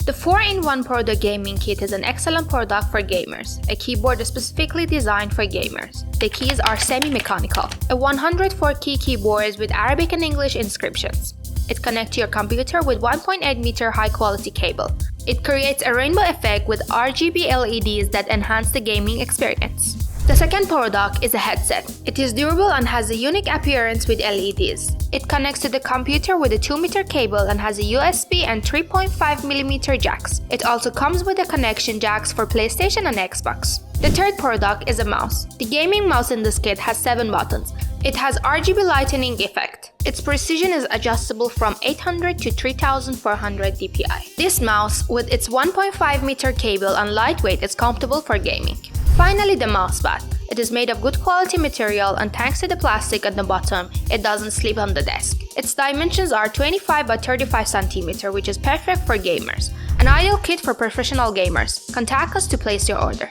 The 4in1 Porodo gaming kit is an excellent product for gamers. A keyboard is specifically designed for gamers. The keys are semi-mechanical. A 104-key keyboard with Arabic and English inscriptions. It connects to your computer with 1.8-meter high-quality cable. It creates a rainbow effect with RGB LEDs that enhance the gaming experience. The second product is a headset. It is durable and has a unique appearance with LEDs. It connects to the computer with a 2-meter cable and has a USB and 3.5mm jacks. It also comes with a connection jacks for PlayStation and Xbox. The third product is a mouse. The gaming mouse in this kit has 7 buttons. It has RGB lightning effect. Its precision is adjustable from 800 to 3400 dpi. This mouse, with its 1.5-meter cable and lightweight, is comfortable for gaming. Finally, the mousepad. It is made of good quality material and thanks to the plastic at the bottom, it doesn't slip on the desk. Its dimensions are 25 by 35 cm, which is perfect for gamers. An ideal kit for professional gamers. Contact us to place your order.